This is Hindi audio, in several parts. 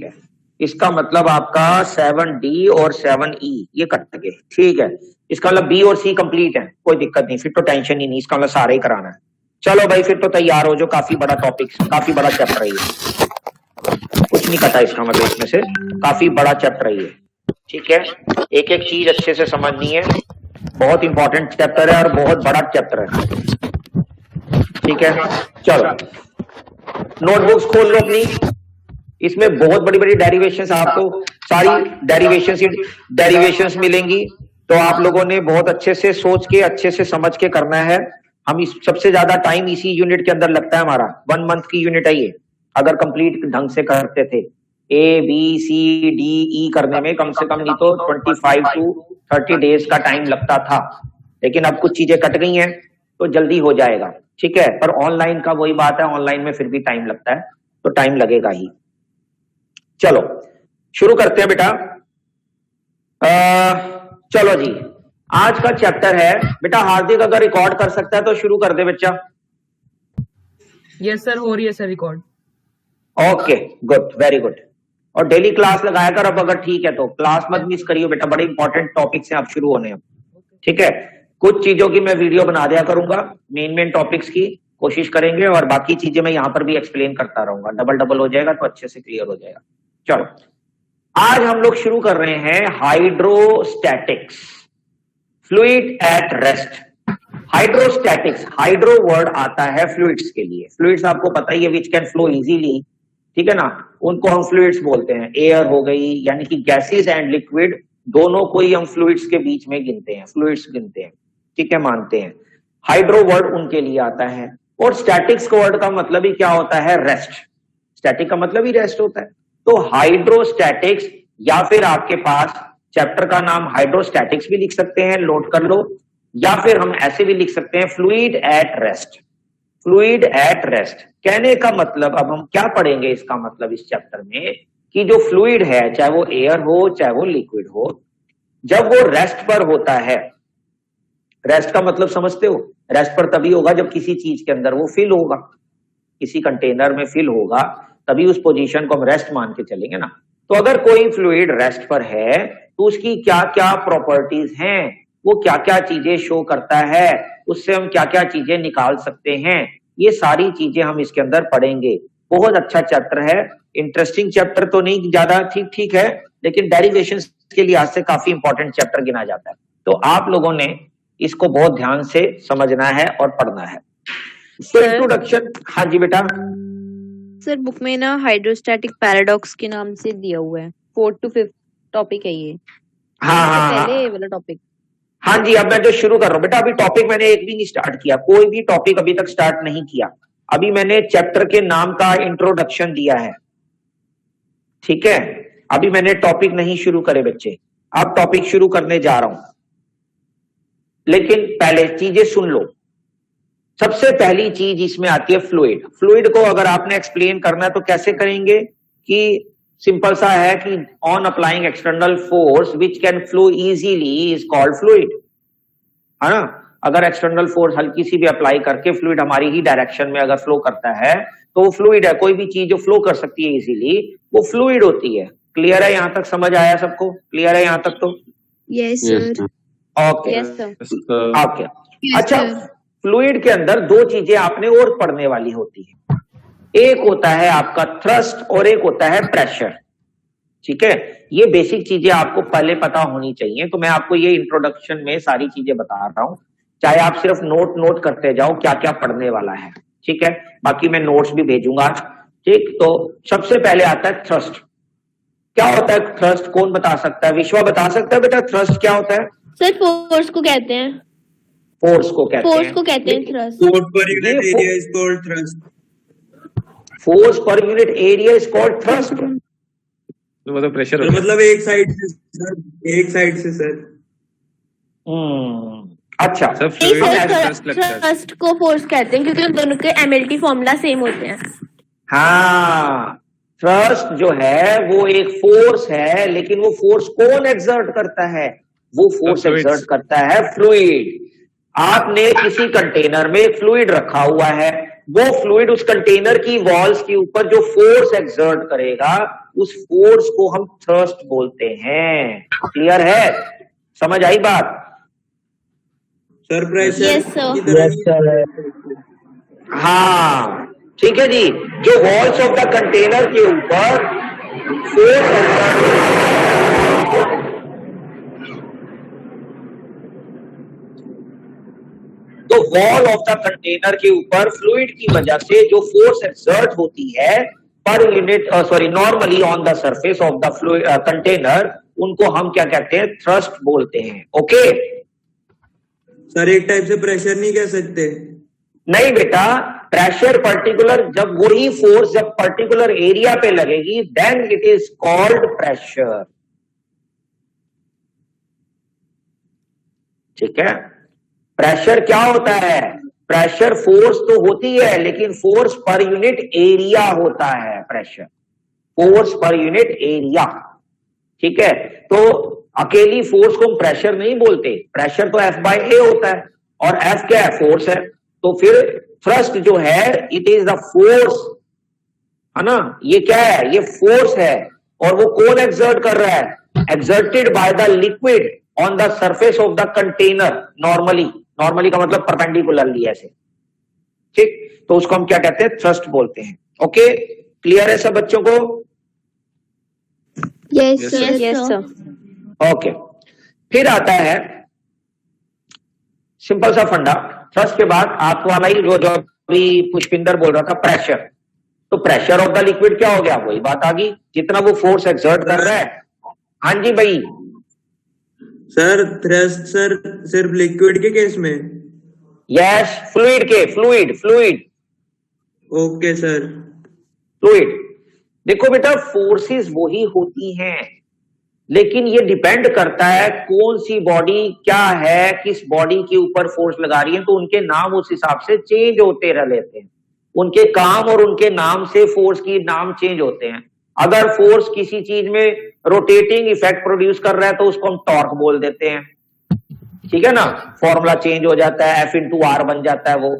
है, इसका मतलब आपका 7D और 7E ये कट गए, ठीक है। इसका मतलब B और C कंप्लीट है, कोई दिक्कत नहीं, फिर तो टेंशन ही नहीं, इसका मतलब सारा ही कराना है। चलो भाई फिर तो तैयार हो जो, काफी बड़ा टॉपिक, काफी बड़ा चैप्टर है ये, कुछ नहीं कटा इसका मतलब इसमें से, काफी बड़ा चैप्टर है ये, ठीक है। एक एक चीज अच्छे से समझनी है, बहुत इंपॉर्टेंट चैप्टर है और बहुत बड़ा चैप्टर है, ठीक है। चलो नोटबुक्स खोल लो अपनी, इसमें बहुत बड़ी बड़ी डेरिवेशंस, आपको सारी डेरिवेशंस मिलेंगी, तो आप लोगों ने बहुत अच्छे से सोच के अच्छे से समझ के करना है। हम इस सबसे ज्यादा टाइम इसी यूनिट के अंदर लगता है हमारा, 1 मंथ की यूनिट है ये, अगर कंप्लीट ढंग से करते थे ABCDE करने में कम से कम नहीं तो 25 to 30 डेज का टाइम लगता था, लेकिन अब कुछ चीजें कट गई हैं तो जल्दी हो जाएगा, ठीक है। पर ऑनलाइन का वही बात है, ऑनलाइन में फिर भी टाइम लगता है, तो टाइम लगेगा ही। चलो शुरू करते हैं बेटा। चलो जी, आज का चैप्टर है बेटा, हार्दिक अगर रिकॉर्ड कर सकता है तो शुरू कर दे बच्चा। यस सर, हो रही है sir record. Okay good, very good. और डेली क्लास लगाया कर अब, अगर ठीक है तो क्लास मत मिस करियो बेटा, बड़े इंपॉर्टेंट टॉपिक से आप शुरू होने हैं, ठीक है। कुछ चीजों की मैं वीडियो बना दिया करूंगा, मेन टॉपिक्स की कोशिश करेंगे, और बाकी चीजें मैं यहां पर भी एक्सप्लेन करता रहूंगा, डबल हो जाएगा तो अच्छे से क्लियर हो जाएगा। चलो आज हम लोग शुरू कर रहे हैं hydrostatics, fluid at rest. Hydrostatics, hydro word आता है फ्लूइड्स के लिए, फ्लूइड्स आपको पता ही है, विच कैन फ्लो इजीली, ठीक है ना, उनको हम फ्लूइड्स बोलते हैं। एयर हो गई, यानी कि गैसेस एंड लिक्विड दोनों को ही हम फ्लूइड्स के बीच में गिनते हैं, फ्लूइड्स गिनते हैं, ठीक है, मानते हैं। हाइड्रो वर्ड उनके लिए आता है। और स्टैटिक्स वर्ड का मतलब ही क्या होता है, रेस्ट, स्टैटिक का मतलब ही रेस्ट होता है। तो हाइड्रोस्टैटिक्स, या फिर आपके पास चैप्टर का नाम हाइड्रोस्टैटिक्स भी लिख सकते हैं, नोट कर लो, या फिर हम ऐसे भी लिख सकते हैं fluid at rest. Fluid at rest कहने का मतलब, अब हम क्या पढ़ेंगे इसका मतलब इस चैप्टर में, कि जो फ्लूइड है, चाहे वो एयर हो चाहे वो लिक्विड हो, जब वो रेस्ट पर होता है, रेस्ट का मतलब समझते हो, रेस्ट पर तभी होगा जब किसी चीज के अंदर वो फिल होगा, किसी कंटेनर में फिल होगा, तभी उस पोजीशन को हम रेस्ट मान के चलेंगे ना। तो अगर कोई फ्लूइड रेस्ट पर है तो उसकी क्या क्या प्रॉपर्टीज हैं, वो क्या क्या चीजें शो करता है, उससे हम क्या क्या चीजें निकाल सकते हैं, ये सारी चीजें हम इसके अंदर पढ़ेंगे। बहुत अच्छा चैप्टर है, इंटरेस्टिंग चैप्टर तो नहीं ज्यादा, ठीक ठीक है, लेकिन डेरिवेशंस के लिहाज से काफी इंपॉर्टेंट चैप्टर गिना जाता है। तो आप लोगों ने इसको बहुत ध्यान से समझना है और पढ़ना है। तो इंट्रोडक्शन, हाँ जी बेटा। सर बुक में ना हाइड्रोस्टैटिक पैराडॉक्स के नाम से दिया हुआ है, 4th to 5th टॉपिक है ये। हाँ पहले वाला टॉपिक। हाँ जी, अब मैं जो शुरू कर रहा हूँ बेटा, अभी टॉपिक मैंने एक भी नहीं स्टार्ट किया, कोई भी टॉपिक अभी तक स्टार्ट नहीं किया, अभी मैंने चैप्टर के नाम का इंट्रोडक्शन दिया है, ठीक है। अभी मैंने टॉपिक नहीं शुरू करे बच्चे, अब टॉपिक शुरू करने जा रहा हूं, लेकिन पहले चीजें सुन लो। सबसे पहली चीज इसमें आती है फ्लूइड। फ्लूइड को अगर आपने एक्सप्लेन करना है तो कैसे करेंगे, कि सिंपल सा है कि on applying external force which can flow easily is called fluid, है ना। अगर एक्सटर्नल फोर्स हल्की सी भी अप्लाई करके फ्लूइड हमारी ही डायरेक्शन में अगर फ्लो करता है तो वो फ्लूइड है। कोई भी चीज जो फ्लो कर सकती है इजीली वो फ्लूइड होती है। क्लियर है, यहां तक समझ आया सबको, क्लियर है यहां तक तो? Yes sir. Okay okay. Yes, अच्छा, फ्लूइड के अंदर दो चीजें आपने और पढ़ने वाली होती है, एक होता है आपका थ्रस्ट और एक होता है प्रेशर, ठीक है। ये बेसिक चीजें आपको पहले पता होनी चाहिए, तो मैं आपको ये इंट्रोडक्शन में सारी चीजें बता रहा हूं, चाहे आप सिर्फ नोट करते जाओ क्या क्या पढ़ने वाला है, ठीक है। बाकी मैं नोट्स भी भेजूंगा, ठीक। तो सबसे पहले आता है थ्रस्ट। क्या होता है थ्रस्ट, कौन बता सकता है? विश्वा बता सकता है बेटा थ्रस्ट क्या होता है? सर फोर्स को कहते हैं, फोर्स को कहते हैं thrust. Force per unit area is called thrust. Force per unit area is called thrust, तो मतलब प्रेशर, मतलब एक साइड से सर। अच्छा, थ्रस्ट को फोर्स कहते हैं क्योंकि उन दोनों के MLT फॉर्मूला सेम होते हैं। हाँ, थ्रस्ट जो है वो एक फोर्स है, लेकिन वो फोर्स कौन एक्सर्ट करता है? वो फोर्स एक्सर्ट करता है फ्लूइड। आपने किसी कंटेनर में एक फ्लूइड रखा हुआ है, वो फ्लूइड उस कंटेनर की वॉल्स के ऊपर जो फोर्स एक्सर्ट करेगा उस फोर्स को हम थ्रस्ट बोलते हैं। क्लियर है? समझ आई बात? Sir pressure Yes, sir. की तरह हाँ ठीक है जी। जो वॉल्स ऑफ द कंटेनर के ऊपर फोर्स तो वॉल ऑफ द कंटेनर के ऊपर फ्लूइड की वजह से जो फोर्स एक्सर्ट होती है per unit normally on the surface of the fluid container, उनको हम क्या कहते हैं? थ्रस्ट बोलते हैं। ओके सर एक टाइप से प्रेशर नहीं कह सकते? नहीं बेटा, प्रेशर पर्टिकुलर, जब वही फोर्स जब पर्टिकुलर एरिया पे लगेगी then it is called pressure. ठीक है? प्रेशर क्या होता है? प्रेशर फोर्स तो होती है लेकिन फोर्स पर यूनिट एरिया होता है। Pressure force per unit area. ठीक है? तो अकेली फोर्स को हम प्रेशर नहीं बोलते, प्रेशर तो F/A होता है और F क्या है? फोर्स है। तो फिर थ्रस्ट जो है इट इज द फोर्स, है ना? ये क्या है? ये फोर्स है। और वो कौन एक्सर्ट कर रहा है? Exerted by the liquid on the surface of the container. Normally का मतलब परपेंडिकुलरली ऐसे। ठीक? तो उसको हम क्या कहते हैं? थ्रस्ट बोलते हैं। ओके, क्लियर है सब बच्चों को? Yes, sir. ओके, फिर आता है सिंपल सा फंडा। थ्रस्ट के बाद आप वाला ही जो अभी पुष्पिंदर बोल रहा था, प्रेशर। तो प्रेशर ऑफ द लिक्विड क्या हो गया? वही बात आ गई, जितना वो फोर्स एक्सर्ट कर रहा है। हाँ जी भाई। सर थ्रस्ट सर सिर्फ लिक्विड के केस में? यस, फ्लूइड के, फ्लूइड। Okay sir. फ्लूइड। देखो बेटा, फोर्सेस वही होती हैं लेकिन ये डिपेंड करता है कौन सी बॉडी क्या है, किस बॉडी के ऊपर फोर्स लगा रही है, तो उनके नाम उस हिसाब से चेंज होते रहते हैं। उनके काम और उनके नाम से फोर्स की नाम चेंज होते हैं। अगर फोर्स किसी चीज में रोटेटिंग इफेक्ट प्रोड्यूस कर रहा है तो उसको हम टॉर्क बोल देते हैं। ठीक है ना? फॉर्मूला चेंज हो जाता है, F/R बन जाता है वो।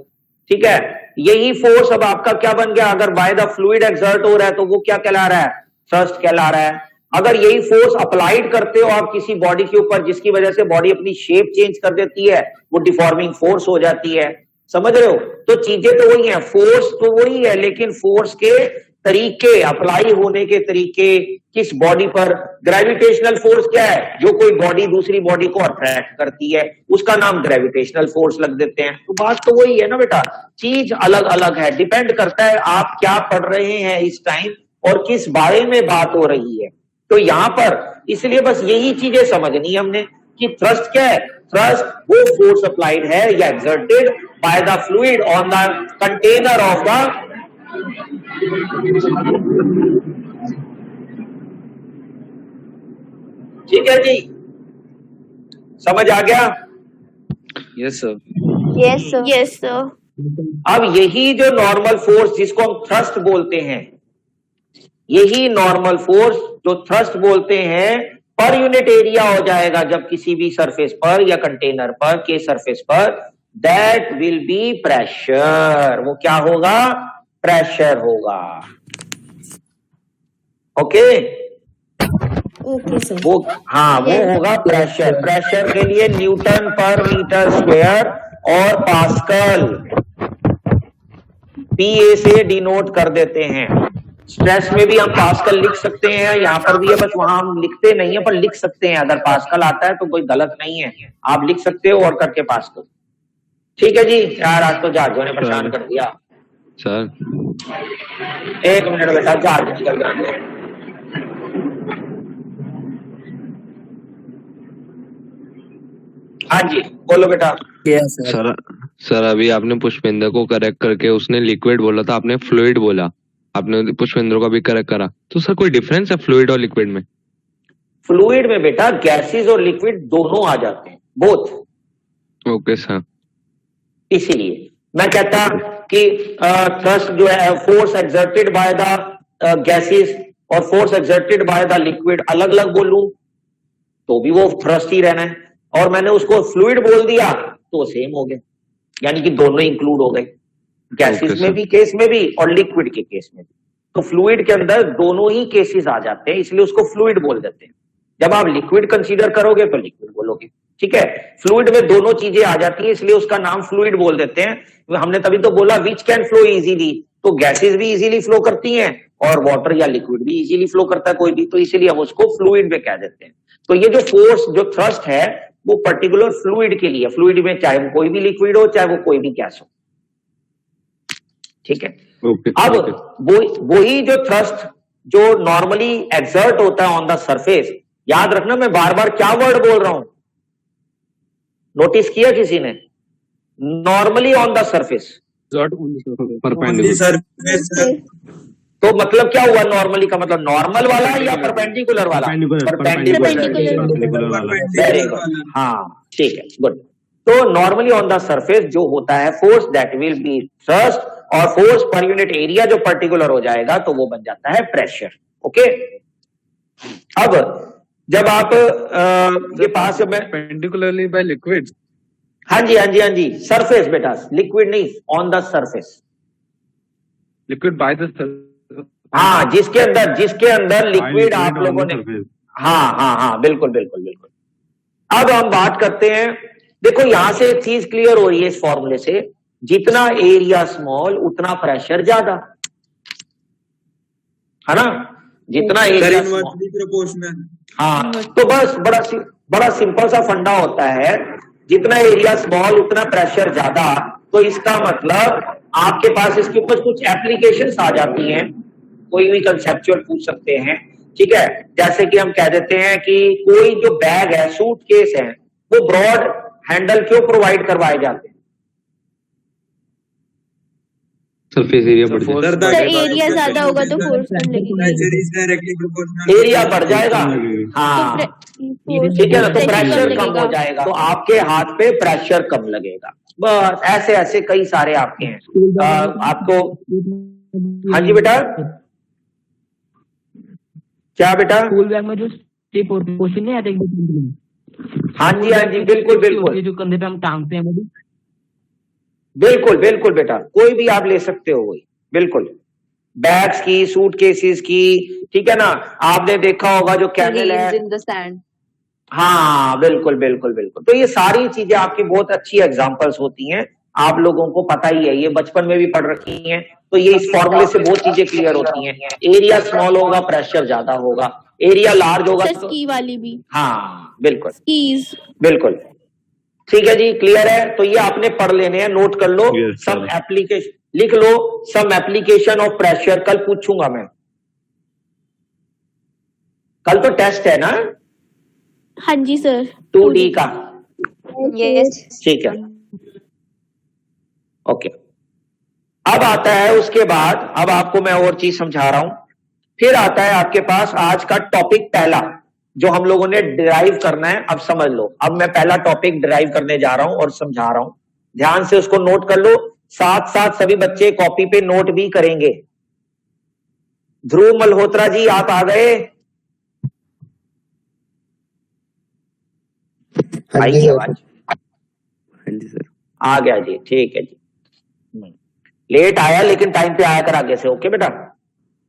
ठीक है? यही फोर्स अब आपका क्या बन गया? अगर बाय द फ्लूइड एक्सर्ट हो रहा है तो वो क्या कहला रहा है? थ्रस्ट कहला रहा है। अगर यही फोर्स अप्लाइड करते हो आप किसी बॉडी के ऊपर जिसकी वजह से बॉडी अपनी शेप चेंज कर देती है, वो डिफॉर्मिंग फोर्स हो जाती है। समझ रहे हो? तो चीजें तो वही है, फोर्स तो वही है लेकिन फोर्स के तरीके, अप्लाई होने के तरीके, किस बॉडी पर। ग्रेविटेशनल फोर्स क्या है? जो कोई बॉडी दूसरी बॉडी को अट्रैक्ट करती है उसका नाम ग्रेविटेशनल फोर्स लग देते हैं। तो बात तो वही है ना बेटा, चीज अलग अलग है, डिपेंड करता है आप क्या पढ़ रहे हैं इस टाइम और किस बारे में बात हो रही है। तो यहां पर इसलिए बस यही चीजें समझनी है हमने कि थ्रस्ट क्या है? थ्रस्ट वो फोर्स अप्लाइड है या exerted by the fluid on the container of the. ठीक है जी, समझ आ गया? Yes sir. Yes, sir. अब यही जो नॉर्मल फोर्स जिसको हम थ्रस्ट बोलते हैं, यही नॉर्मल फोर्स जो थ्रस्ट बोलते हैं पर यूनिट एरिया हो जाएगा जब किसी भी सरफेस पर या कंटेनर पर के सरफेस पर, दैट विल बी प्रेशर। वो क्या होगा? प्रेशर होगा। ओके? वो हाँ, वो होगा प्रेशर। प्रेशर के लिए न्यूटन पर मीटर स्क्वायर और पास्कल PA से डिनोट कर देते हैं। स्ट्रेस में भी हम पास्कल लिख सकते हैं, यहाँ पर भी है, बस वहां हम लिखते नहीं है पर लिख सकते हैं। अगर पास्कल आता है तो कोई गलत नहीं है, आप लिख सकते हो और करके पास्कल। ठीक है जी। यार आज तो जहाजों ने परेशान कर दिया सर। एक मिनट बेटा, जहाज निकल गया। हाँ जी बोलो बेटा। सर अभी आपने पुष्पेंद्र को करेक्ट करके, उसने लिक्विड बोला था, आपने फ्लूइड बोला, आपने पुष्पेंद्र को भी करेक्ट करा। तो सर कोई डिफरेंस है फ्लूइड और लिक्विड में? फ्लूइड में बेटा गैसेस और लिक्विड दोनों आ जाते हैं, बोथ। Okay sir. इसीलिए मैं कहता कि थ्रस्ट जो है force exerted by the gases और force exerted by the liquid अलग अलग बोलूं तो भी वो थ्रस्ट ही रहना है, और मैंने उसको फ्लूइड बोल दिया तो सेम हो गया, यानी कि दोनों इंक्लूड हो गए। गैसेस Okay, में sir. भी केस में भी और लिक्विड के केस में भी। तो फ्लूइड के अंदर दोनों ही केसेस आ जाते हैं, इसलिए उसको फ्लूइड बोल देते हैं। जब आप लिक्विड कंसीडर करोगे तो लिक्विड बोलोगे, ठीक है। फ्लूइड में दोनों चीजें आ जाती हैं, इसलिए उसका नाम फ्लूइड बोल देते हैं। हमने तभी तो बोला विच कैन फ्लो इजीली, तो गैसेस भी इजीली फ्लो करती हैं और वाटर या लिक्विड भी इजीली फ्लो करता है कोई भी, तो इसीलिए हम उसको फ्लूइड में कह देते हैं। तो ये जो फोर्स, जो थ्रस्ट है, वो पर्टिकुलर फ्लूइड के लिए, फ्लूइड में चाहे वो कोई भी लिक्विड हो चाहे वो कोई भी गैस हो, ठीक है। Okay. अब Okay. वही जो थ्रस्ट जो नॉर्मली एक्सर्ट होता है ऑन द सरफेस, याद रखना मैं बार बार क्या वर्ड बोल रहा हूं, नोटिस किया किसी ने? Normally on the surface, Perpendicular. तो मतलब क्या हुआ नॉर्मली का मतलब? नॉर्मल वाला या परपेंडिकुलर वाला? Perpendicular वाला। वेरी गुड, हाँ ठीक है, गुड। तो नॉर्मली ऑन द सरफेस जो होता है force that will B thrust, और फोर्स पर यूनिट एरिया जो पर्टिकुलर हो जाएगा तो वो बन जाता है प्रेशर। ओके, अब जब आप के पास में Perpendicularly by liquids. हाँ जी हाँ जी हाँ जी, सरफेस बेटा, लिक्विड नहीं, on the surface. Liquid by the surface. हाँ, जिसके अंदर लिक्विड आप लोगों ने, हाँ हाँ हाँ, बिल्कुल बिल्कुल बिल्कुल। अब हम बात करते हैं, देखो यहां से एक चीज क्लियर हो रही है इस फॉर्मूले से, जितना एरिया स्मॉल उतना प्रेशर ज्यादा, है ना? जितना एरिया Inversely proportional. हाँ, तो बस बड़ा सिंपल सा फंडा होता है, जितना एरिया स्मॉल उतना प्रेशर ज्यादा। तो इसका मतलब आपके पास इसके ऊपर कुछ एप्लीकेशंस आ जाती हैं, कोई भी कंसेप्चुअल पूछ सकते हैं, ठीक है। जैसे कि हम कह देते हैं कि कोई जो बैग है, सूटकेस है, वो ब्रॉड हैंडल क्यों प्रोवाइड करवाए जाते हैं? सरफेस एरिया बढ़ जाए। सर एरिया ज्यादा होगा तो फोर्स कम लगेगी, Pressure is directly proportional. Area बढ़ जाएगा, हाँ ठीक है ना, तो प्रेशर कम हो लगेगा। जाएगा, तो आपके हाथ पे प्रेशर कम लगेगा। बस ऐसे ऐसे कई सारे आपके हैं। आपको, हाँ जी बेटा, क्या बेटा? स्कूल बैग में जो स्टेप और क्वेश्चन नहीं आते एक दो हाँ जी हाँ जी, बिल्कुल बिल्कुल जो कंधे पे हम टांगते हैं वो भी। बिल्कुल बिल्कुल बेटा, कोई भी आप ले सकते हो, वही बिल्कुल, बैग्स की, सूटकेसेस की, ठीक है ना। आपने देखा होगा जो कैमल है, इन द सैंड, हाँ बिल्कुल बिल्कुल बिल्कुल। तो ये सारी चीजें आपकी बहुत अच्छी एग्जांपल्स होती हैं, आप लोगों को पता ही है, ये बचपन में भी पढ़ रखी हैं। तो ये इस फॉर्मूले से बहुत चीजें क्लियर होती हैं। एरिया स्मॉल होगा प्रेशर ज्यादा होगा, एरिया लार्ज होगा सर तो, स्की वाली भी, हाँ बिल्कुल स्कीज। बिल्कुल, ठीक है जी, क्लियर है। तो ये आपने पढ़ लेने हैं, नोट कर लो। Yes, सम sir. एप्लीकेशन लिख लो, सम एप्लीकेशन ऑफ प्रेशर, कल पूछूंगा मैं, कल तो टेस्ट है ना हाँ जी सर, 2D का, यस ठीक है, ओके। अब आता है उसके बाद, अब आपको मैं और चीज समझा रहा हूं, फिर आता है आपके पास आज का टॉपिक पहला जो हम लोगों ने डिराइव करना है। अब समझ लो, अब मैं पहला टॉपिक डिराइव करने जा रहा हूं और समझा रहा हूं, ध्यान से उसको नोट कर लो। साथ साथ सभी बच्चे कॉपी पे नोट भी करेंगे। ध्रुव मल्होत्रा जी आप आ गए? आइए आवाज, हाँ जी सर। आ गया जी, ठीक है जी। लेट आया लेकिन टाइम पे आया कर आगे से, ओके बेटा?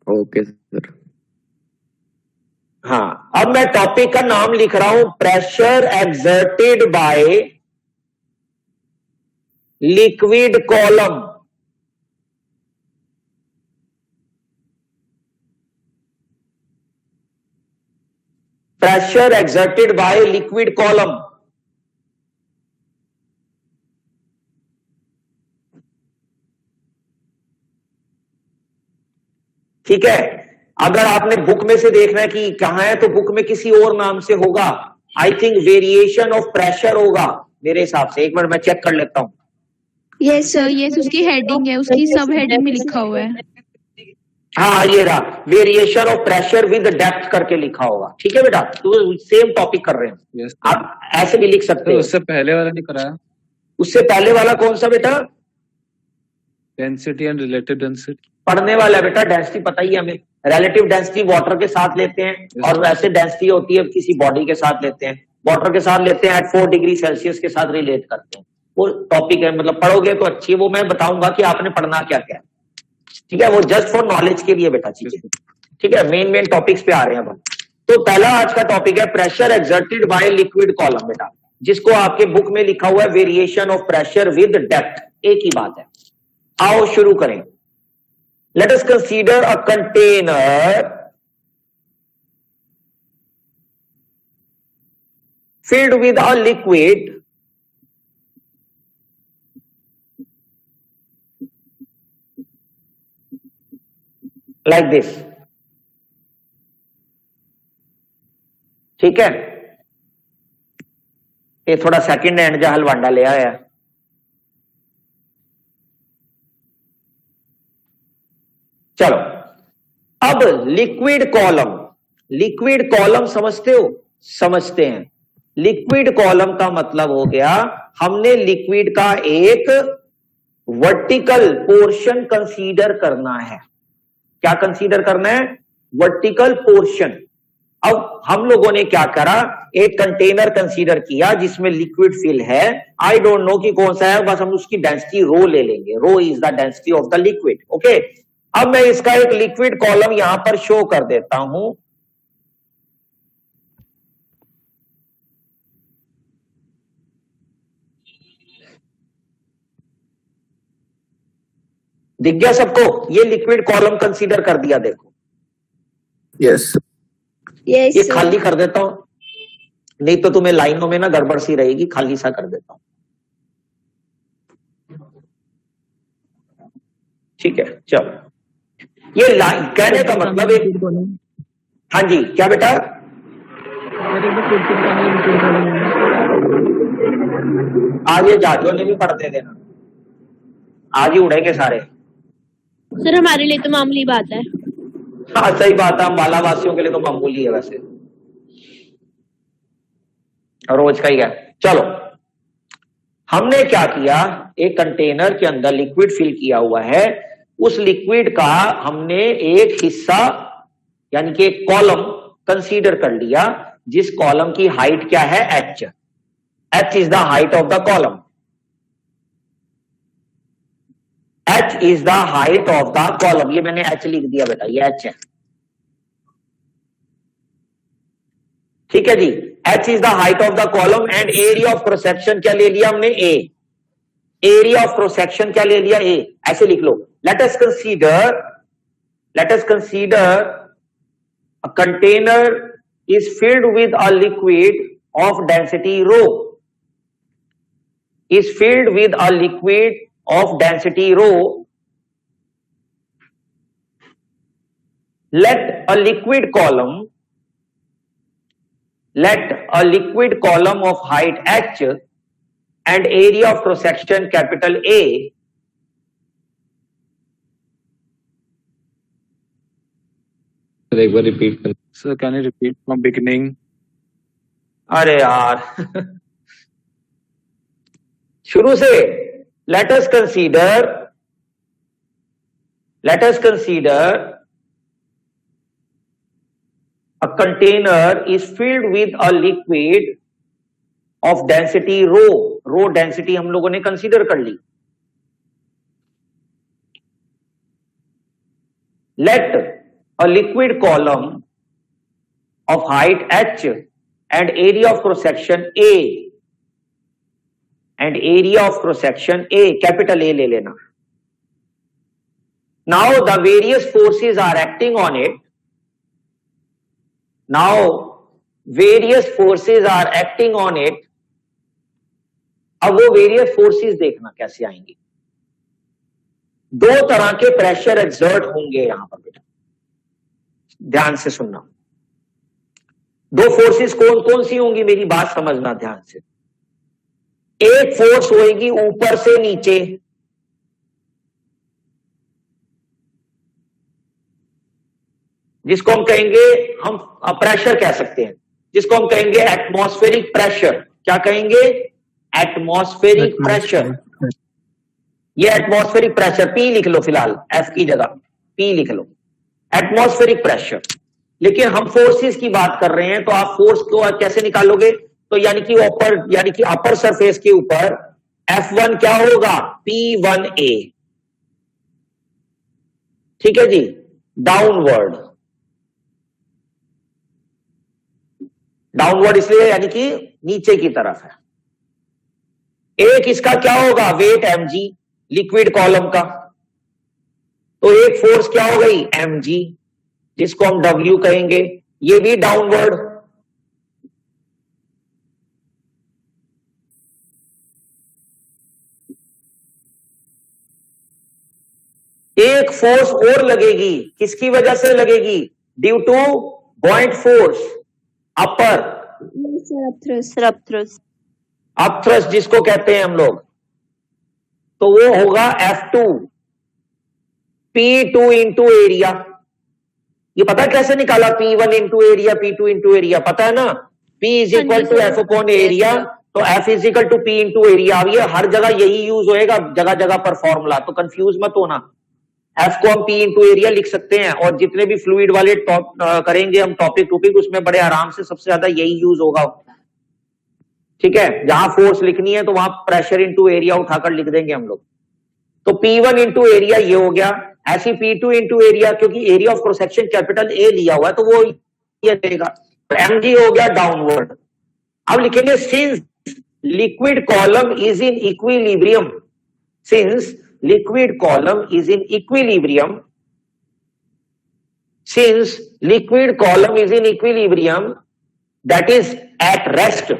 Okay sir. हाँ, अब मैं टॉपिक का नाम लिख रहा हूं, pressure exerted by liquid column. Pressure exerted by liquid column, ठीक है। अगर आपने बुक में से देखना है कि कहां है, तो बुक में किसी और नाम से होगा, I think variation of pressure होगा मेरे हिसाब से। एक मिनट मैं चेक कर लेता हूं। यस सर, यस उसकी हेडिंग है, उसकी सब हेडिंग में लिखा हुआ है। हाँ ये रहा, variation of pressure with depth करके लिखा होगा, ठीक है बेटा? तो सेम टॉपिक कर रहे हैं, Yes, आप ऐसे भी लिख सकते तो हो। उससे पहले वाला नहीं कराया? उससे पहले वाला कौन सा बेटा? Density and relative density. पढ़ने वाला है बेटा, डेंसिटी पता ही है हमें। रिलेटिव डेंसिटी वाटर के साथ लेते हैं, और वैसे डेंसिटी होती है किसी बॉडी के साथ लेते हैं, वाटर के साथ लेते हैं, एट 4 डिग्री सेल्सियस के साथ रिलेट करते हैं। वो टॉपिक है, मतलब पढ़ोगे तो अच्छी है, वो मैं बताऊंगा कि आपने पढ़ना क्या क्या है, ठीक है, वो जस्ट फॉर नॉलेज के लिए बेटा चीजें, ठीक है। मेन टॉपिक्स पे आ रहे हैं अब। तो पहला आज का टॉपिक है pressure exerted by liquid column बेटा, जिसको आपके बुक में लिखा हुआ है variation of pressure with depth, एक ही बात है। आओ शुरू करें। Late us consider a container filled with a liquid like this, ठीक है। ये थोड़ा सेकंड हैंड जा हलवांडा ले आया। चलो अब लिक्विड कॉलम समझते हो? समझते हैं। लिक्विड कॉलम का मतलब हो गया हमने लिक्विड का एक वर्टिकल पोर्शन कंसीडर करना है। क्या कंसीडर करना है? Vertical portion. अब हम लोगों ने क्या करा, एक कंटेनर कंसीडर किया जिसमें लिक्विड फिल है, आई डोंट नो कि कौन सा है, बस हम उसकी डेंसिटी रो ले लेंगे, rho is the density of the liquid, okay. अब मैं इसका एक लिक्विड कॉलम यहां पर शो कर देता हूं। दिख गया सबको? ये लिक्विड कॉलम कंसीडर कर दिया, देखो। यस यस ये खाली कर देता हूं, नहीं तो तुम्हें लाइनों में ना गड़बड़ सी रहेगी, खाली सा कर देता हूं, ठीक है। चलो ये लाइन कहने का मतलब एक, हाँ जी क्या बेटा? आज ये जातियों ने भी पढ़ते देना, आज ही उड़ेंगे सारे। सर हमारे लिए तो मामूली बात है। हाँ सही बात है, अम्बाला वासियों के लिए तो मामूली है वैसे, रोज का ही है। चलो हमने क्या किया, एक कंटेनर के अंदर लिक्विड फिल किया हुआ है, उस लिक्विड का हमने एक हिस्सा यानी कि एक कॉलम कंसीडर कर लिया, जिस कॉलम की हाइट क्या है? H. H is the height of the column, H is the height of the column. ये मैंने एच लिख दिया बेटा, ये एच है, ठीक है जी। H is the height of the column and area of cross section क्या ले लिया हमने? A. Area of cross section क्या ले लिया? ए। ऐसे लिख लो। Let us consider a container is filled with a liquid of density rho, is filled with a liquid of density rho. Let a liquid column of height h and area of cross section capital A एक बार रिपीट कर। Sir, can you repeat from beginning? अरे यार शुरू से। Let us consider a container is filled with a liquid of density rho. Rho density हम लोगों ने कंसीडर कर ली। Let a liquid column of height h and area of cross section A and area of cross section A, capital A ले लेना। Now the various forces are acting on it. अब वो वेरियस फोर्सेस देखना कैसे आएंगी। दो तरह के प्रेशर एक्सर्ट होंगे यहां पर बेटा, ध्यान से सुनना। दो फोर्सेस कौन कौन सी होंगी, मेरी बात समझना ध्यान से। एक फोर्स होगी ऊपर से नीचे, जिसको हम कहेंगे, हम प्रेशर कह सकते हैं, जिसको हम कहेंगे एटमॉस्फेरिक प्रेशर। क्या कहेंगे? Atmospheric pressure. ये एटमॉस्फेरिक प्रेशर, पी लिख लो फिलहाल, एफ की जगह पी लिख लो, एटमॉस्फेरिक प्रेशर। लेकिन हम फोर्सेस की बात कर रहे हैं, तो आप फोर्स को कैसे निकालोगे? तो यानी कि अपर सरफेस के ऊपर F1 क्या होगा, P1A, ठीक है जी, डाउनवर्ड। डाउनवर्ड इसलिए यानी कि नीचे की तरफ है। एक इसका क्या होगा, वेट mg, लिक्विड कॉलम का, तो एक फोर्स क्या हो गई mg, जिसको हम W कहेंगे, ये भी डाउनवर्ड। एक फोर्स और लगेगी, किसकी वजह से लगेगी, due to buoyant force, upper upthrust जिसको कहते हैं हम लोग, तो वो होगा F2, P2 इंटू एरिया। ये पता है कैसे निकाला, P1 into area, P2 into area, पता है ना, P is equal to F upon area, तो F is equal to P into area. अब ये हर जगह यही यूज होएगा, जगह जगह पर फॉर्मूला, तो कंफ्यूज मत होना। F को हम P इंटू एरिया लिख सकते हैं, और जितने भी फ्लूइड वाले करेंगे हम टॉपिक, उसमें बड़े आराम से सबसे ज्यादा यही यूज होगा, ठीक है। जहां फोर्स लिखनी है तो वहां प्रेशर इंटू एरिया उठाकर लिख देंगे हम लोग। तो P1 इंटू एरिया ये हो गया, ऐसी P2 इंटू एरिया, क्योंकि area of cross section capital A लिया हुआ है तो वो ये देगा, तो mg हो गया डाउनवर्ड। अब लिखेंगे since liquid column is in equilibrium, since liquid column is in equilibrium, since liquid column is in equilibrium that is at rest,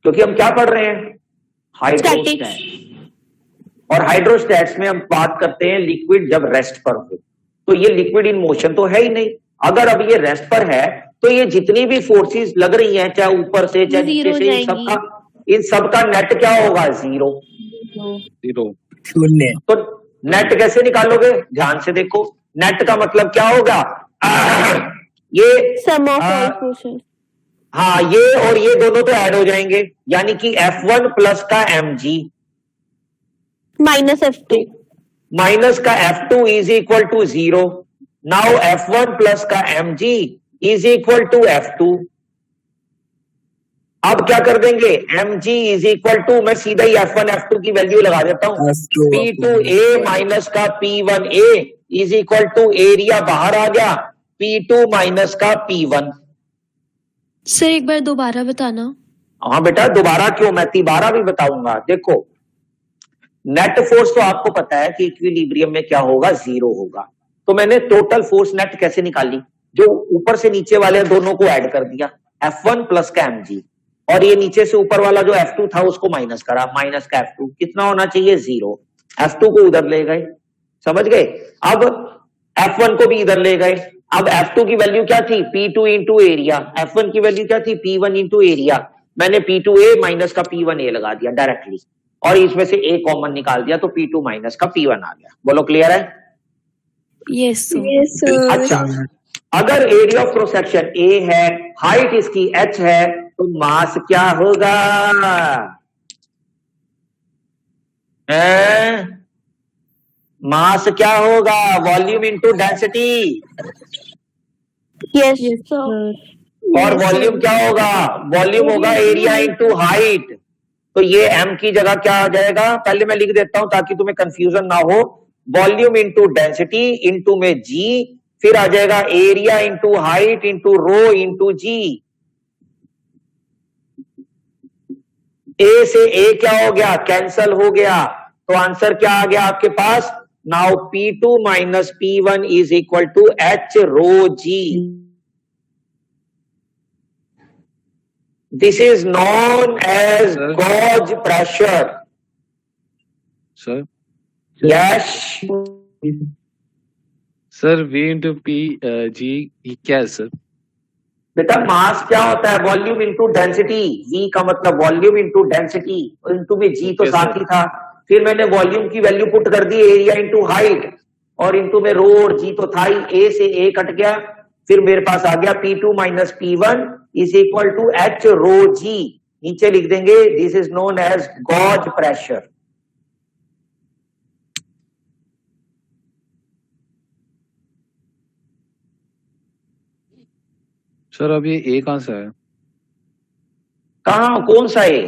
क्योंकि हम क्या पढ़ रहे हैं, हाइड्रोस्टैट्स, और हाइड्रोस्टैट्स में हम बात करते हैं लिक्विड जब रेस्ट पर हो, तो ये लिक्विड इन मोशन तो है ही नहीं। अगर अब ये रेस्ट पर है तो ये जितनी भी फोर्सेस लग रही हैं, चाहे ऊपर से चाहे नीचे से, इन सबका नेट क्या होगा, जीरो, शून्य। तो नेट कैसे निकालोगे, ध्यान से देखो, नेट का मतलब क्या होगा, ये सम ऑफ ऑल फोर्सेस, हाँ ये और ये दोनों तो ऐड हो जाएंगे, यानी कि F1 प्लस का mg माइनस F2, माइनस का F2 is equal to 0। Now F1 plus का mg is equal to F2। अब क्या कर देंगे, mg इज इक्वल टू, मैं सीधा ही F1 F2 की वैल्यू लगा देता हूं, P2A माइनस का P1A is equal to area बाहर आ गया, P2 माइनस का P1। सर एक बार दोबारा बताना। हाँ बेटा, दोबारा क्यों, मैं तिबारा भी बताऊंगा। देखो नेट फोर्स तो आपको पता है कि इक्विलिब्रियम में क्या होगा, जीरो होगा, तो मैंने टोटल फोर्स नेट कैसे निकाली, जो ऊपर से नीचे वाले दोनों को ऐड कर दिया, F1 प्लस का mg, और ये नीचे से ऊपर वाला जो F2 था उसको माइनस करा, माइनस का F2 कितना होना चाहिए, 0, F2 को उधर ले गए, समझ गए। अब F1 को भी इधर ले गए, अब F2 की वैल्यू क्या थी, P2 इंटू एरिया, F1 की वैल्यू क्या थी, P1 इंटू एरिया, मैंने P2A माइनस का P1A लगा दिया डायरेक्टली, और इसमें से A कॉमन निकाल दिया, तो P2 माइनस का P1 आ गया। बोलो क्लियर है, यस अच्छा, अगर area of cross section A है, हाइट इसकी h है, तो मास क्या होगा, मास क्या होगा, volume into density, yes sir, और वॉल्यूम क्या होगा, वॉल्यूम होगा एरिया इंटू हाइट, तो ये m की जगह क्या आ जाएगा, पहले मैं लिख देता हूं ताकि तुम्हें कंफ्यूजन ना हो, वॉल्यूम इंटू डेंसिटी इंटू में g, फिर आ जाएगा area into height into rho into G. A से ए क्या हो गया, कैंसल हो गया, तो आंसर क्या आ गया आपके पास, now P2 minus P1 is equal to h rho G. This is known as Sir. gauge pressure. Sir Yes. Sir V into P G क्या है सर? बेटा मास क्या होता है, वॉल्यूम इंटू डेंसिटी, V का मतलब वॉल्यूम इंटू डेंसिटी, इंटू में G तो Okay, साथ sir. ही था, फिर मैंने वॉल्यूम की वैल्यू पुट कर दी एरिया इंटू हाइट, और इंटू में रो और G तो था ही, A से A कट गया, फिर मेरे पास आ गया P2 minus P1 is equal to h rho G, नीचे लिख देंगे this is known as gauge pressure. Sir अब ये A कहाँ से है? कहा, कौन सा है,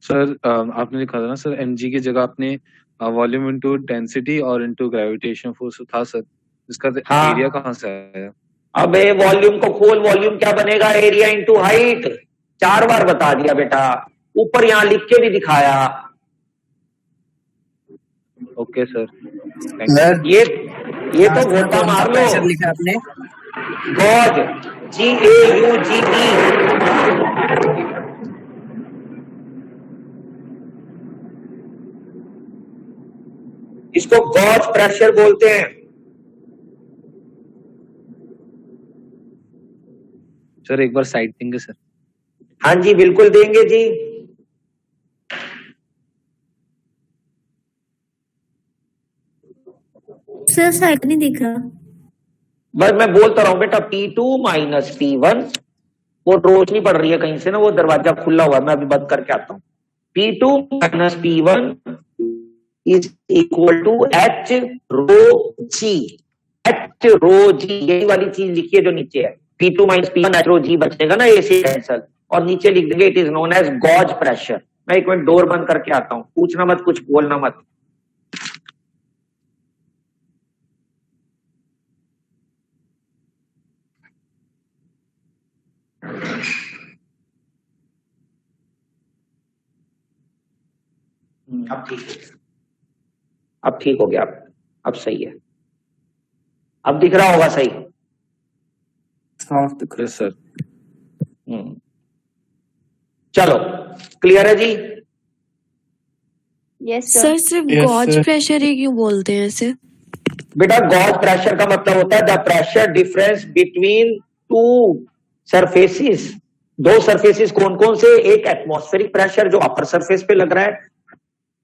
सर आपने लिखा था ना सर mg की जगह आपने वॉल्यूम इनटू डेंसिटी और इनटू ग्रेविटेशन फोर्स था सर, इसका हाँ। एरिया कहाँ से आया? अबे वॉल्यूम को खोल, वॉल्यूम क्या बनेगा? Area into height. 4 बार बता दिया बेटा, ऊपर यहां लिख के भी दिखाया। ओके सर, सर ये तो घोटा मार लो। प्रेशर लिखा आपने। Gauge, GAUGE। इसको गॉज प्रेशर बोलते हैं। सर एक बार साइड देंगे सर? हाँ जी बिल्कुल देंगे जी। सर साइड नहीं दिख रहा। बस मैं बोलता रहा हूं बेटा, P2 माइनस P1। वो रोशनी पड़ रही है कहीं से ना, वो दरवाजा खुला हुआ है, मैं अभी बंद करके आता हूं। P2 minus P1 is equal to H rho G। H rho G यही वाली चीज लिखिए जो नीचे है। P2 minus P1 H rho G बचेगा ना, AC कैंसल, और नीचे लिख देंगे it is known as gauge pressure. मैं एक मिनट डोर बंद करके आता हूं, पूछना मत, कुछ बोलना मत। अब ठीक है, अब ठीक हो गया, अब सही है, अब दिख रहा होगा सही। Yes sir. चलो क्लियर है जी? यस सर सिर्फ गॉज प्रेशर ही क्यों बोलते हैं ऐसे? बेटा गॉज प्रेशर का मतलब होता है the pressure difference between two surfaces. दो सरफेसिस कौन कौन से? एक एटमॉस्फेरिक प्रेशर जो अपर सरफेस पे लग रहा है,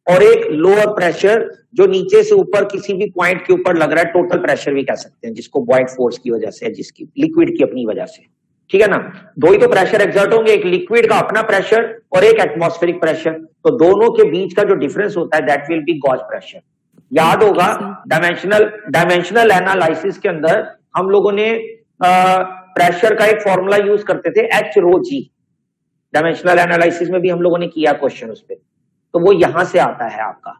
और एक लोअर प्रेशर जो नीचे से ऊपर किसी भी पॉइंट के ऊपर लग रहा है। टोटल प्रेशर भी कह सकते हैं जिसको बॉयड फोर्स की वजह से, जिसकी लिक्विड की अपनी वजह से, ठीक है ना। दो ही तो प्रेशर एग्जर्ट होंगे, एक लिक्विड का अपना प्रेशर और एक एटमॉस्फेरिक प्रेशर। तो दोनों के बीच का जो डिफरेंस होता है that will be gauge pressure. याद होगा डायमेंशनल एनालिसिस के अंदर हम लोगों ने प्रेशर का एक फॉर्मूला यूज करते थे, H rho G। Dimensional analysis में भी हम लोगों ने किया क्वेश्चन उस पर, तो वो यहां से आता है आपका।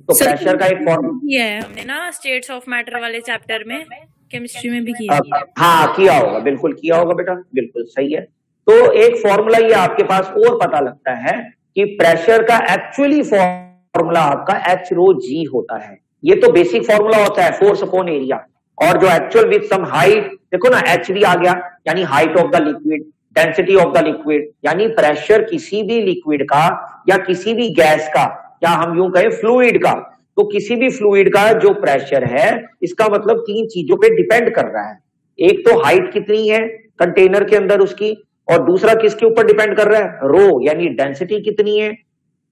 तो प्रेशर का एक फॉर्मूला किया है हमने ना स्टेट्स ऑफ मैटर वाले चैप्टर में, केमिस्ट्री में भी किया है। हाँ किया होगा, बिल्कुल किया होगा बेटा, बिल्कुल सही है। तो एक फॉर्मूला ये आपके पास और पता लगता है कि प्रेशर का एक्चुअली फॉर्मूला आपका H रो G होता है। ये तो बेसिक फॉर्मूला होता है, फोर्स अपॉन एरिया, और जो एक्चुअल विद सम हाइट, देखो ना H भी आ गया, यानी height of the liquid, density of the liquid, यानी प्रेशर किसी भी लिक्विड का या किसी भी गैस का, या हम यूं कहें फ्लूइड का, तो किसी भी फ्लूइड का जो प्रेशर है, इसका मतलब तीन चीजों पे डिपेंड कर रहा है। एक तो हाइट कितनी है कंटेनर के अंदर उसकी, और दूसरा किसके ऊपर डिपेंड कर रहा है? रो यानी डेंसिटी कितनी है,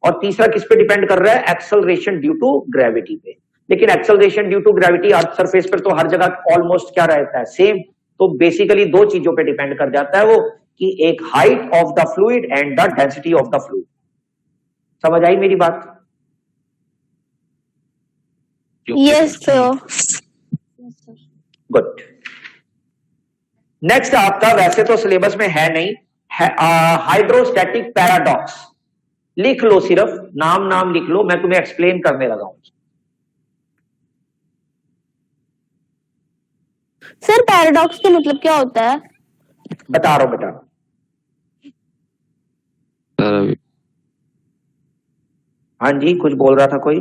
और तीसरा किस पे डिपेंड कर रहा है? एक्सेलरेशन ड्यू टू ग्रेविटी पे। लेकिन acceleration due to gravity earth surface पर तो हर जगह ऑलमोस्ट क्या रहता है? सेम। तो बेसिकली दो चीजों पे डिपेंड कर जाता है वो, कि एक height of the fluid and the density of the fluid. समझ आई मेरी बात? Yes sir. गुड। नेक्स्ट आपका, वैसे तो सिलेबस में है नहीं, हाइड्रोस्टैटिक पैराडॉक्स। लिख लो, सिर्फ नाम लिख लो, मैं तुम्हें एक्सप्लेन करने लगा हूं। सर पैराडॉक्स का मतलब क्या होता है? बता रहा हूं बेटा। सर अभी हाँ जी, कुछ बोल रहा था कोई?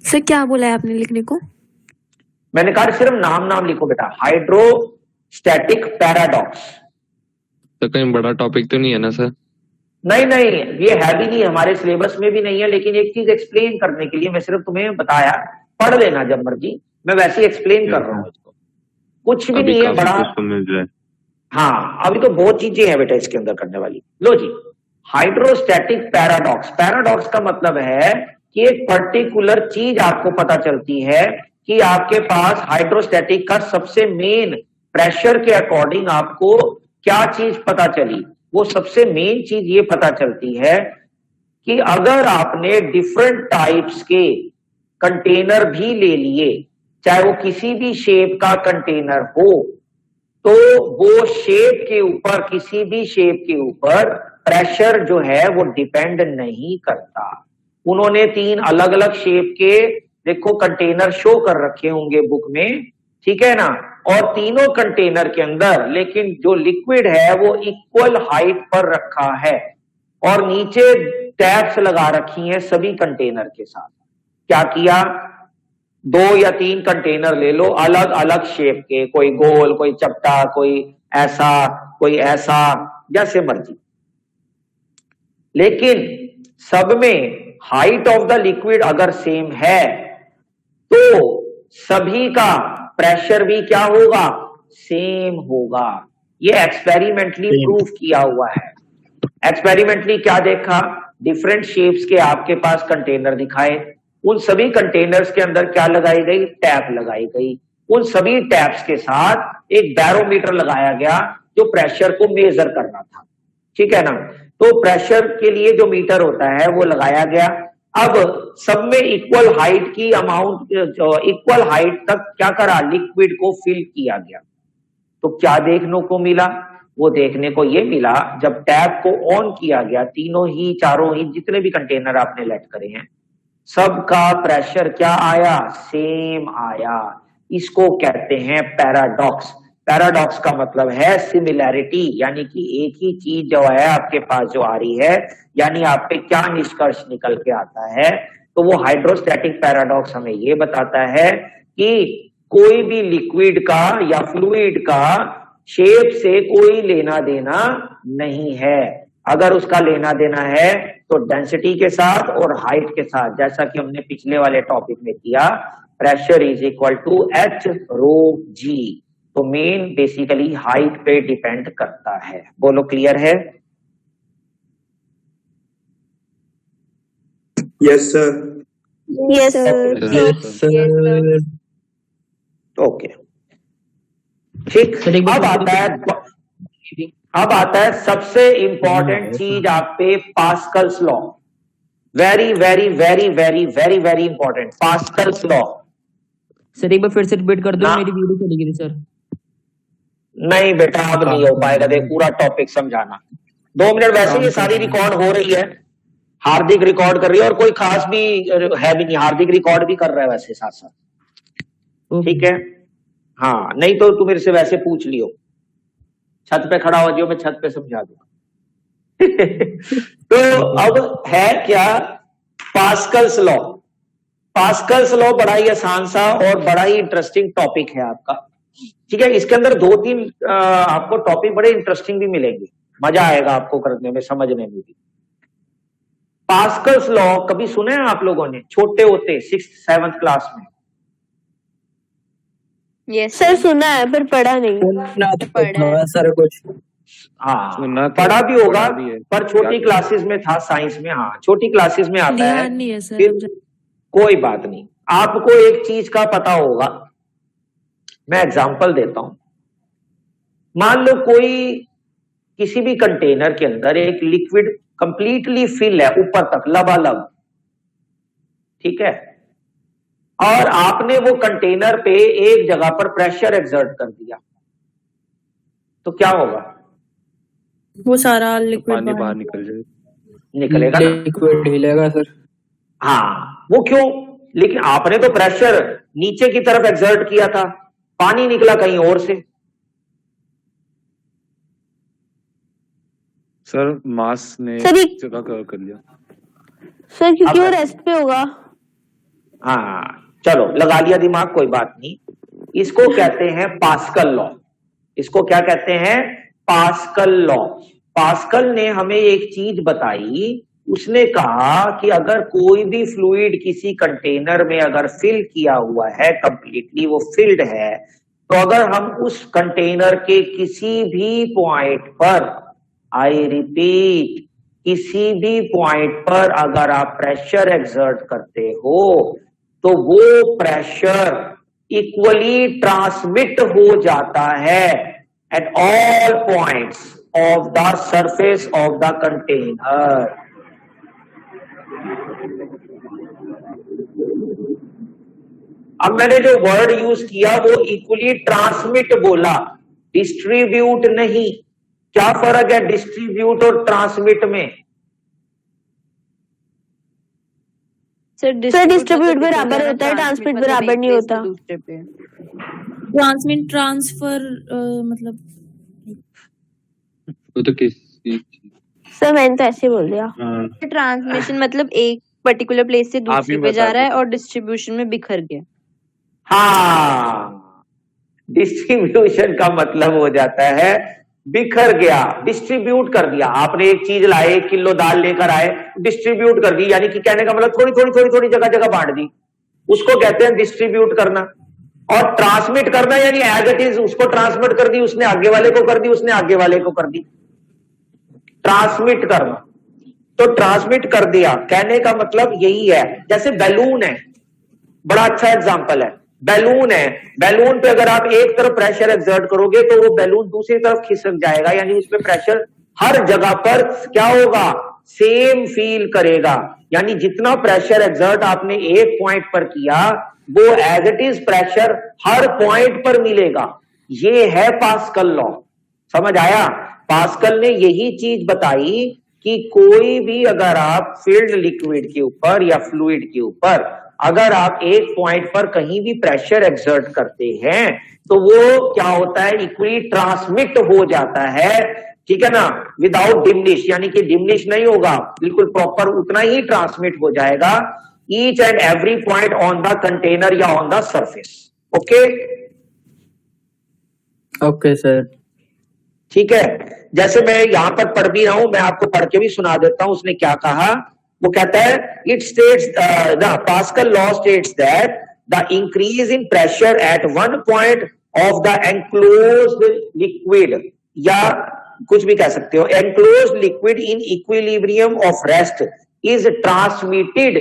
सर क्या बोला है आपने लिखने को? मैंने कहा सिर्फ नाम लिखो बेटा, हाइड्रोस्टैटिक पैराडॉक्स। तो कहीं बड़ा टॉपिक तो नहीं है ना सर? नहीं, ये है भी नहीं, हमारे सिलेबस में भी नहीं है, लेकिन एक चीज एक्सप्लेन करने के लिए मैं सिर्फ तुम्हें बताया, पढ़ लेना जब मर्जी, मैं वैसे ही एक्सप्लेन कर रहा हूं इसको, कुछ भी नहीं है बड़ा। मिल जाए। हाँ, अभी तो बहुत चीजें हैं बेटा इसके अंदर करने वाली। लो जी, हाइड्रोस्टैटिक पैराडॉक्स। पैराडॉक्स का मतलब है कि एक पर्टिकुलर चीज आपको पता चलती है कि आपके पास हाइड्रोस्टैटिक का सबसे मेन प्रेशर के अकॉर्डिंग आपको क्या चीज पता चली? वो सबसे मेन चीज ये पता चलती है कि अगर आपने डिफरेंट टाइप्स के कंटेनर भी ले लिए, चाहे वो किसी भी शेप का कंटेनर हो, तो वो शेप के ऊपर, किसी भी शेप के ऊपर प्रेशर जो है वो डिपेंड नहीं करता। उन्होंने 3 अलग अलग शेप के देखो कंटेनर शो कर रखे होंगे बुक में, ठीक है ना, और तीनों कंटेनर के अंदर लेकिन जो लिक्विड है वो इक्वल हाइट पर रखा है और नीचे टैप्स लगा रखी हैं सभी कंटेनर के साथ। क्या किया, 2 या 3 कंटेनर ले लो अलग अलग शेप के, कोई गोल, कोई चपटा, कोई ऐसा, जैसे मर्जी, लेकिन सब में हाइट ऑफ द लिक्विड अगर सेम है तो सभी का प्रेशर भी क्या होगा, सेम होगा। ये एक्सपेरिमेंटली प्रूव किया हुआ है। एक्सपेरिमेंटली क्या देखा, डिफरेंट शेप्स के आपके पास कंटेनर दिखाए, उन सभी कंटेनर्स के अंदर क्या लगाई गई, टैप लगाई गई। उन सभी टैप्स के साथ एक बैरोमीटर लगाया गया जो प्रेशर को मेजर करना था, ठीक है ना। तो प्रेशर के लिए जो मीटर होता है वो लगाया गया। अब सब में इक्वल हाइट की अमाउंट, इक्वल हाइट तक क्या करा, लिक्विड को फिल किया गया। तो क्या देखने को मिला, वो देखने को ये मिला जब टैप को ऑन किया गया, तीनों ही, चारों ही, जितने भी कंटेनर आपने लेट करे हैं, सबका प्रेशर क्या आया, सेम आया। इसको कहते हैं पैराडॉक्स। पैराडॉक्स का मतलब है सिमिलैरिटी, यानी कि एक ही चीज जो है आपके पास जो आ रही है, यानी आप पे क्या निष्कर्ष निकल के आता है। तो वो हाइड्रोस्टैटिक पैराडॉक्स हमें ये बताता है कि कोई भी लिक्विड का या फ्लूइड का शेप से कोई लेना देना नहीं है। अगर उसका लेना देना है तो डेंसिटी के साथ और हाइट के साथ, जैसा कि हमने पिछले वाले टॉपिक में किया, pressure is equal to H rho G. तो मेन बेसिकली हाइट पे डिपेंड करता है। बोलो, क्लियर है? Yes, sir. Yes sir. Okay, ठीक। सर, एक बार अब आता है, अब आता है सबसे इंपॉर्टेंट चीज आप पे, Pascal's law. Very very very very very very important, Pascal's law. Sir एक बार फिर से रिपीट कर दो, हाँ। मेरी वीडियो चली गई थी सर। नहीं बेटा, अब नहीं हो पाएगा, देख पूरा टॉपिक समझाना। 2 मिनट, वैसे ये सारी रिकॉर्ड हो रही है, हार्दिक रिकॉर्ड कर रही है और कोई खास भी है भी नहीं, हार्दिक रिकॉर्ड भी कर रहा है वैसे साथ साथ, ठीक है। हाँ, नहीं तो तू मेरे से वैसे पूछ लियो, छत पे खड़ा हो जाओ, मैं छत पे समझा दूंगा। तो अब है क्या, पास्कल्स लॉ। पास्कल्स लॉ बड़ा ही आसान सा और बड़ा ही इंटरेस्टिंग टॉपिक है आपका, ठीक है। इसके अंदर 2-3 आपको टॉपिक बड़े इंटरेस्टिंग भी मिलेंगे, मजा आएगा आपको करने में, समझने में भी। पास्कल्स लॉ कभी सुने हैं आप लोगों ने, छोटे होते 6th 7th क्लास में? यस सर सुना है पर पढ़ा नहीं। पढ़ा सर कुछ हाँ, सुना तो पढ़ा भी होगा, पढ़ा भी है। पर छोटी याद- क्लासेस में था, साइंस में, हाँ छोटी क्लासेस में आता है। ध्यान नहीं है सर। फिर कोई बात नहीं, आपको एक चीज का पता होगा, मैं एग्जांपल देता हूं। मान लो कोई किसी भी कंटेनर के अंदर एक लिक्विड कंप्लीटली फिल है ऊपर तक, लबालब, ठीक है, और आपने वो कंटेनर पे एक जगह पर प्रेशर एक्सर्ट कर दिया, तो क्या होगा, वो सारा पानी लिक्विड बाहर निकल जाए। निकलेगा ना? लिक्विड हिलेगा सर। हाँ, वो क्यों, लेकिन आपने तो प्रेशर नीचे की तरफ एक्सर्ट किया था, पानी निकला कहीं और से। सर मास ने सर, एक- जगह कवर कर लिया। सर क्योंकि अब- वो रेस्ट पे होगा। हाँ चलो, लगा लिया दिमाग, कोई बात नहीं। इसको कहते हैं पास्कल लॉ। इसको क्या कहते हैं, पास्कल लॉ। पास्कल ने हमें एक चीज बताई, उसने कहा कि अगर कोई भी फ्लूइड किसी कंटेनर में अगर फिल किया हुआ है, कंप्लीटली वो फिल्ड है, तो अगर हम उस कंटेनर के किसी भी पॉइंट पर, आई रिपीट, किसी भी पॉइंट पर अगर आप प्रेशर एक्सर्ट करते हो तो वो प्रेशर इक्वली ट्रांसमिट हो जाता है at all points of the surface of the container. अब मैंने जो वर्ड यूज किया वो इक्वली ट्रांसमिट बोला, डिस्ट्रीब्यूट नहीं। क्या फर्क है डिस्ट्रीब्यूट और ट्रांसमिट में? सर डिस्ट्रीब्यूट बराबर होता है, ट्रांसमिट बराबर नहीं होता। दूसरे पे ट्रांसमिट ट्रांसफर मतलब वो तो किसी सर मैंने तो ऐसे बोल दिया। ट्रांसमिशन मतलब एक पर्टिकुलर प्लेस से आप दूसरी ही पे जा बता रहा है दो। और डिस्ट्रीब्यूशन में बिखर गया। हाँ, डिस्ट्रीब्यूशन का मतलब हो जाता है बिखर गया, डिस्ट्रीब्यूट कर दिया। आपने एक चीज लाए, 1 किलो दाल लेकर आए, डिस्ट्रीब्यूट कर दी, यानी कि कहने का मतलब थोड़ी थोड़ी थोड़ी थोड़ी जगह जगह बांट दी, उसको कहते हैं डिस्ट्रीब्यूट करना। और ट्रांसमिट करना यानी एज इट इज उसको ट्रांसमिट कर दी, उसने आगे वाले को कर दी, उसने आगे वाले को कर दी, ट्रांसमिट करना। तो ट्रांसमिट कर दिया कहने का मतलब यही है। जैसे बैलून है, बड़ा अच्छा एग्जांपल है। बैलून है, बैलून पे अगर आप एक तरफ प्रेशर एक्सर्ट करोगे तो वो बैलून दूसरी तरफ खिसक जाएगा, यानी उसमें प्रेशर हर जगह पर क्या होगा, सेम फील करेगा। यानी जितना प्रेशर एक्सर्ट आपने एक पॉइंट पर किया वो एज इट इज प्रेशर हर पॉइंट पर मिलेगा। ये है पास्कल लॉ। समझ आया? पास्कल ने यही चीज बताई कि कोई भी अगर आप फिल्ड लिक्विड के ऊपर या फ्लूइड के ऊपर अगर आप एक पॉइंट पर कहीं भी प्रेशर एक्सर्ट करते हैं तो वो क्या होता है, इक्वली ट्रांसमिट हो जाता है, ठीक है ना, विदाउट डिमिनिश, यानी कि डिमिनिश नहीं होगा, बिल्कुल प्रॉपर उतना ही ट्रांसमिट हो जाएगा each and every point on the container या on the surface. Okay okay sir. ठीक है। जैसे मैं यहां पर पढ़ भी रहा हूं, मैं आपको पढ़ के भी सुना देता हूं उसने क्या कहा। वो कहता है it states the pascal law states that the increase in pressure at one point of the enclosed liquid, या कुछ भी कह सकते हो, enclosed liquid in equilibrium of rest is transmitted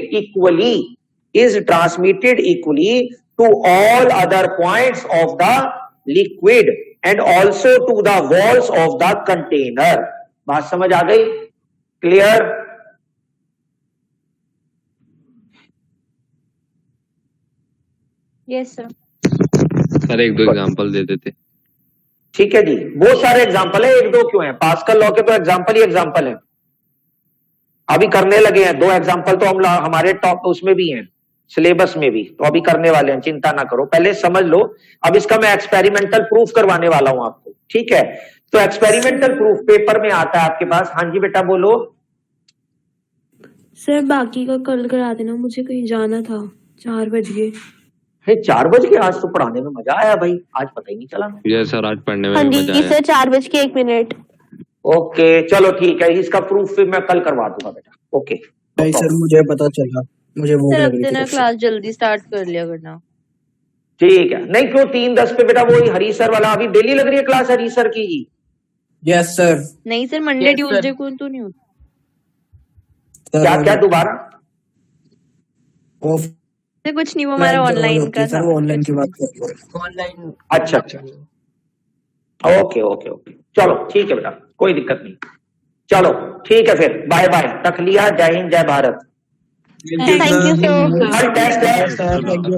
equally to all other points of the liquid and also to the walls of the container। बात समझ आ गई? क्लियर? Yes sir. सर एक दो एग्जांपल दे देते। ठीक है जी, बहुत सारे एग्जांपल है, एक दो क्यों है, पास्कल लॉ के तो एग्जांपल ही एग्जांपल है। अभी करने लगे हैं 2 एग्जांपल तो हम हमारे टॉप उसमें भी हैं, सिलेबस में भी, तो अभी करने वाले हैं, चिंता ना करो, पहले समझ लो। अब इसका मैं एक्सपेरिमेंटल प्रूफ करवाने वाला हूं आपको, ठीक है? तो एक्सपेरिमेंटल प्रूफ पेपर में आता है आपके पास। हाँ जी बेटा बोलो। सर बाकी का कल करा देना, मुझे कहीं जाना था, 4 बज गए। 4 बज के? आज तो पढ़ाने में मजा आया भाई, आज पता ही नहीं चला। ये सर आज पढ़ने में हाँ भी जी मजा जी आया। सर, 4:01। ओके चलो ठीक है, इसका प्रूफ फिर मैं कल करवा दूंगा बेटा। ओके नहीं सर मुझे पता चला, मुझे भूख सर लग अब रही देना थी। क्लास जल्दी स्टार्ट कर लिया करना। ठीक है। नहीं क्यों 3:10 पे बेटा, वही हरी सर वाला अभी डेली लग रही है क्लास हरी सर की। Yes sir. नहीं sir, Monday Yes, Tuesday sir. को तो नहीं होता। क्या क्या दोबारा? ऑफ सर कुछ नहीं, वो हमारा ऑनलाइन का सर, था। वो ऑनलाइन की बात कर रहे हैं। ऑनलाइन। अच्छा अच्छा, ओके ओके ओके, चलो ठीक है बेटा, कोई दिक्कत नहीं। चलो ठीक है फिर, बाय बाय, रख लिया। जय हिंद जय भारत। Thank you sir. कल टेस्ट है,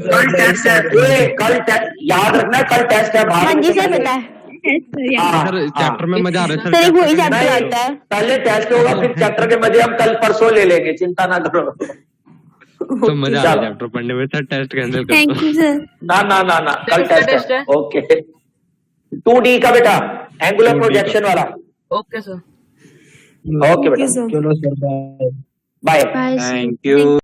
कल टेस्ट है, कल याद रखना, कल टेस्ट है। हाँ जी सर पता है सर चैप्टर में मजा आ रहा है सर, एक वही चैप्टर चैप्टर नहीं, आता है। पहले टेस्ट होगा फिर चैप्टर के मजे हम कल परसों ले लेंगे, चिंता ना करो। तो मजा आ रहा चलो। है चैप्टर पढ़ने में। सर टेस्ट कैंसिल कर थैंक दो। You sir. ना ना ना ना, कल किसका टेस्ट टेस्ट है। है? ओके 2D का बेटा, एंगुलर 2D का। प्रोजेक्शन वाला। Okay sir. ओके बेटा, चलो sir bye. Bye. Bye sir. Thank you.